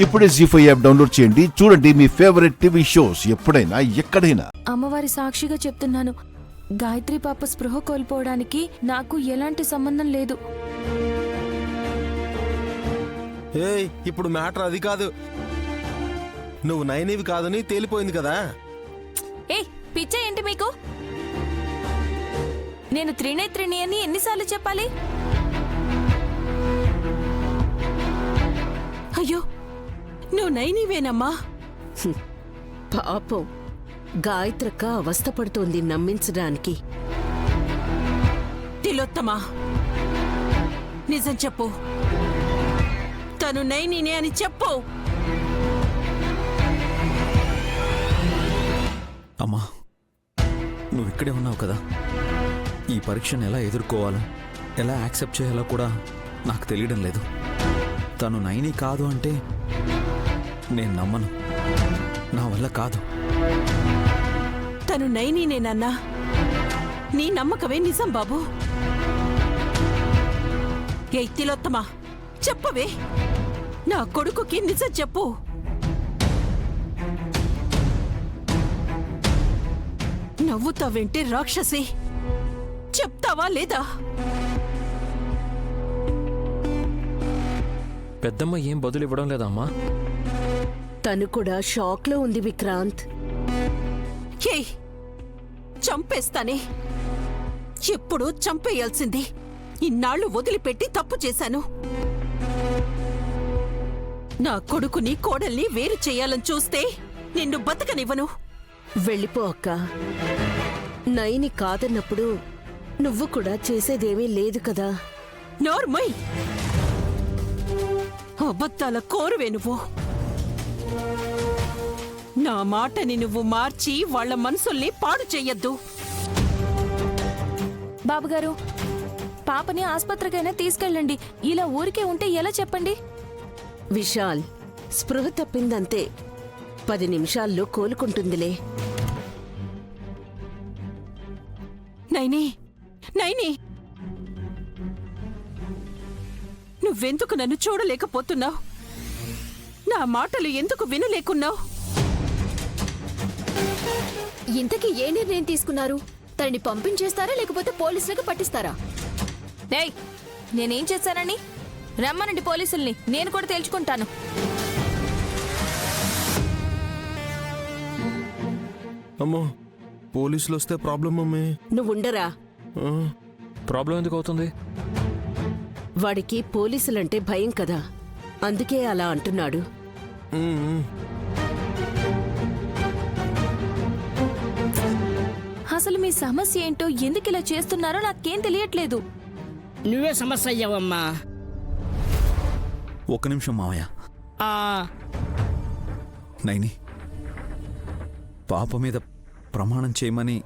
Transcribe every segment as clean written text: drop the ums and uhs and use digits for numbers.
ఇప్పుడే జీ5 app download చేయండి. చూడండి మీ ఫేవరెట్ టీవీ షోస్ ఎప్పుడైనా ఎక్కడైనా. అమ్మవారి సాక్షిగా చెప్తున్నాను, గాయత్రి పాప స్పృహ కోల్పోవడానికి నాకు ఎలాంటి సంబంధం లేదు. ఏయ్, ఇప్పుడు మ్యాటర్ అది కాదు. నువ్వు నైనివి కాదని తేలిపోయింది కదా. ఏ పిచ్చ ఏంటి మీకు? నేను త్రినేత్రిని అని ఎన్నిసార్లు చెప్పాలి? అయ్యో, నువ్వు నైనివేనమ్మా. పాపం గాయత్రక్క అవస్థపడుతోంది నమ్మించడానికి. తిలోత్తమా, నిజం చెప్పు, తను నైనినే అని చెప్పు. అమ్మా, నువ్వు ఇక్కడే ఉన్నావు కదా. ఈ పరీక్షను ఎలా ఎదుర్కోవాలో, ఎలా యాక్సెప్ట్ చేయాలో కూడా నాకు తెలియడం లేదు. తను నైని కాదు అంటే నేను నమ్మను. నా వల్ల కాదు. తను నైనినేనన్నా నీ నమ్మకమే నిజం బాబు. ఏ తిలోత్తమా, చెప్పవే, నా కొడుకుకి నిజం చెప్పు. నవ్వుతావేంటి రాక్షసి? చెప్తావా లేదా? పెద్దమ్మ ఏం బదులు ఇవ్వడం లేదమ్మా. తను కూడా షాక్ లో ఉంది విక్రాంత్. ఏయ్, చంపేస్తానే. ఎప్పుడు చంపేయాల్సింది. ఇన్నాళ్లు వదిలిపెట్టి తప్పు చేశాను. నా కొడుకుని కోడల్ని వేరు చేయాలని చూస్తే నిన్ను బతకనివ్వను. వెళ్ళిపో అక్క. నైని కాదన్నప్పుడు నువ్వు కూడా చేసేదేమీ లేదు కదా. నోర్మయ్, అబద్ధాల కోరువే నువ్వు. నా మాటని నువ్వు మార్చి వాళ్ల మనసుల్ని పాడు చెయ్యొద్దు. బాబుగారు, పాపని ఆస్పత్రికైనా తీసుకెళ్ళండి. ఇలా ఊరికే ఉంటే ఎలా చెప్పండి? విశాల్, స్పృహ తప్పిందంతే. 10 నిమిషాల్లో కోలుకుంటుందిలే. నైని, నైని, నువ్వెందుకు నన్ను చూడలేకపోతున్నావు? నా మాటలు ఎందుకు వినలేకున్నావు? ఇంతకీ ఏ నిర్ణయం తీసుకున్నారు? తనని పంపించేస్తారా లేకపోతే పోలీసులకు పట్టిస్తారా? ఏయ్, నేనేం చేశానని? రమ్మనండి పోలీసుల్ని, నేను కూడా తేల్చుకుంటాను. అమ్మో, పోలీసులు వస్తే ప్రాబ్లం మమ్మీ. నువ్వుండరా. ప్రాబ్లం ఎందుకు అవుతుంది? వాడికి పోలీసులంటే భయం కదా, అందుకే అలా అంటున్నాడు. అసలు మీ సమస్య ఏంటో, ఎందుకు ఇలా చేస్తున్నారో నాకేం తెలియట్లేదు. నువ్వే సమస్య అయ్యావమ్మా. ఒక్క నిమిషం మావయ్య. ఆ, నైని, పాప మీద ప్రమాణం చేయమని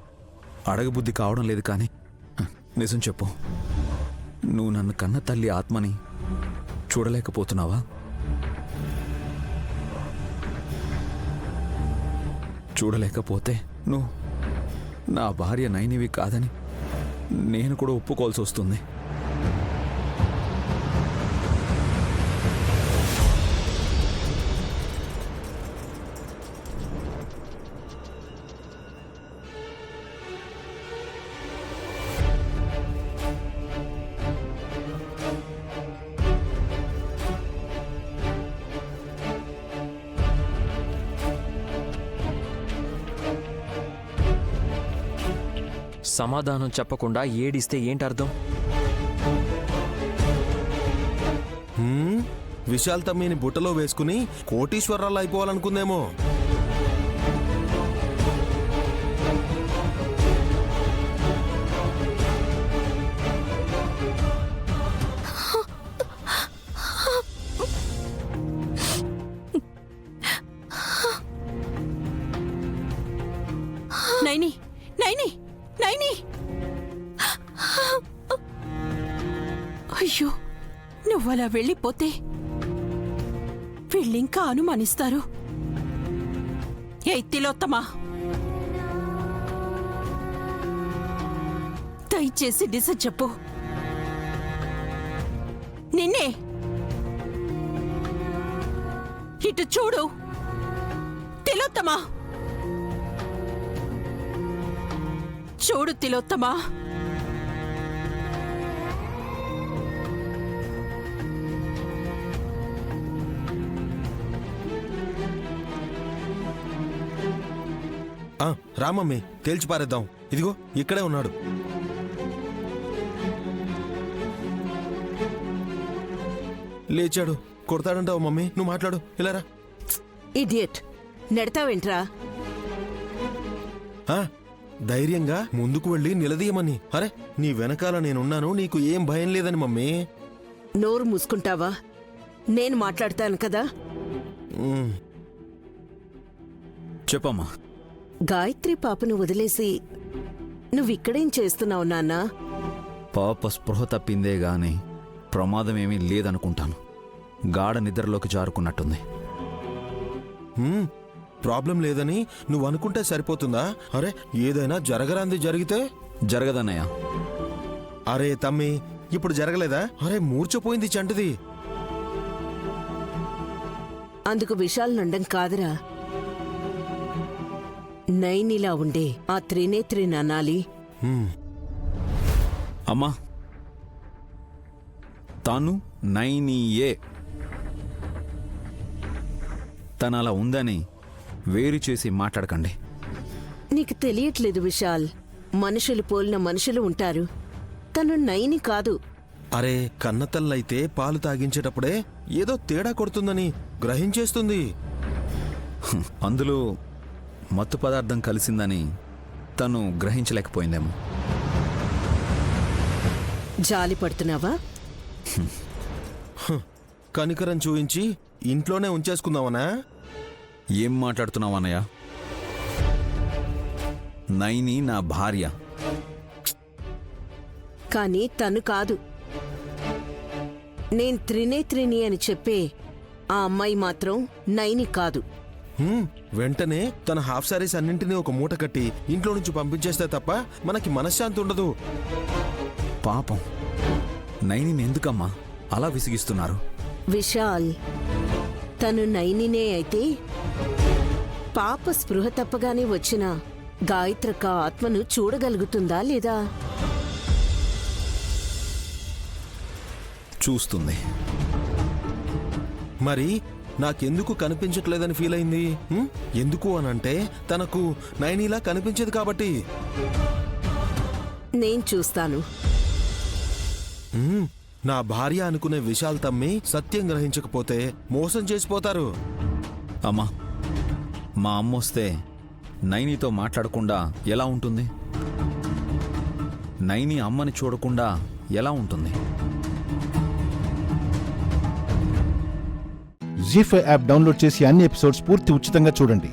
అడగబుద్ధి కావడం లేదు, కానీ నిజం చెప్పు, నువ్వు నన్ను కన్న తల్లి ఆత్మని చూడలేకపోతున్నావా? చూడలేకపోతే నువ్వు నా భార్య నైనివి కాదని నేను కూడా ఒప్పుకోవాల్సి వస్తుంది. సమాధానం చెప్పకుండా ఏడిస్తే ఏంటర్థం? విశాల్ తమ్మిని బుట్టలో వేసుకుని కోటీశ్వరరాలు అయిపోవాలనుకుందేమో. నైని, నైని, నైని! అయ్యో, నువ్వలా వెళ్ళిపోతే వీళ్ళింకా అనుమానిస్తారు. ఏ తిలోత్తమా, దయచేసి నిజం చెప్పు. నిన్నే ఇటు చూడు తిలోత్తమా, చూడు తిలోత్తమా. రామమ్మి, తేల్చి పారేద్దాం. ఇదిగో ఇక్కడే ఉన్నాడు. లేచాడు. కొడతాడంటావు మమ్మీ, నువ్వు మాట్లాడు. ఇలారా. ఇడియట్, నెడతావేంట్రా? ధైర్యంగా ముందుకు వెళ్ళి నిలదీయమని. అరే, నీ వెనకాల నేనున్నాను, నీకు ఏం భయం లేదని మమ్మీ. నోరు మూసుకుంటావా? నేను మాట్లాడతాను కదా. చెప్పమ్మా. గాయత్రి పాపను వదిలేసి నువ్విక్కడేం చేస్తున్నావు నాన్నా? పాప స్పృహ తప్పిందే గాని ప్రమాదమేమీ లేదనుకుంటాను. గాఢ నిద్రలోకి జారుకున్నట్టుంది. ప్రాబ్లం లేదని నువ్వు అనుకుంటే సరిపోతుందా? అరే, ఏదైనా జరగరాంది జరిగితే? జరగదన్నయ్య. అరే తమ్మి, ఇప్పుడు జరగలేదా? అరే, మూర్చపోయింది చంటిది. అందుకు విశాల్ నండం కాదురా, నైనిలా ఉండే ఆ త్రినేత్రి అనాలి. అమ్మా, తాను నైనియే. తను అలా ఉందని వేరు చేసి మాట్లాడకండి. నీకు తెలియట్లేదు విశాల్, మనుషులు పోలిన మనుషులు ఉంటారు. తను నైని కాదు. అరే, కన్నతల్లైతే పాలు తాగించేటప్పుడే ఏదో తేడా కొడుతుందని గ్రహించేస్తుంది. అందులో మత్తు పదార్థం కలిసిందని తను గ్రహించలేకపోయిందేమో. జాలి పడుతున్నావా? కనికరం చూయించి ఇంట్లోనే ఉంచేసుకుందామనా? ఏం మాట్లాడుతున్నావు అన్నయ్య? నైని నా భార్య. కానీ తను కాదు. నేను త్రినేత్రిని అని చెప్పే ఆ అమ్మాయి మాత్రం నైని కాదు. వెంటనే తన హాఫ్ సారీస్ అన్నింటినీ ఒక మూట కట్టి ఇంట్లో నుంచి పంపించేస్తే తప్ప మనకి మనశ్శాంతి ఉండదు. పాపం, నైనిని ఎందుకమ్మా అలా విసిగిస్తున్నారు? విశాల్, తను నైనినే అయితే పాప స్పృహ తప్పగానే వచ్చిన గాయత్రక్క ఆత్మను చూడగలుగుతుందా లేదా? చూస్తుంది. మరి నాకెందుకు కనిపించట్లేదని ఫీల్ అయింది? ఎందుకు అనంటే తనకు నైనీలా కనిపించేది కాబట్టి. నేను చూస్తాను. నా భార్య అనుకునే విశాల్ తమ్మి సత్యం గ్రహించకపోతే మోసం చేసిపోతారు. అమ్మా, మా అమ్మొస్తే నైనితో మాట్లాడకుండా ఎలా ఉంటుంది? నైని అమ్మని చూడకుండా ఎలా ఉంటుంది? జీ5 యాప్ డౌన్లోడ్ చేసి అన్ని ఎపిసోడ్స్ పూర్తి ఉచితంగా చూడండి.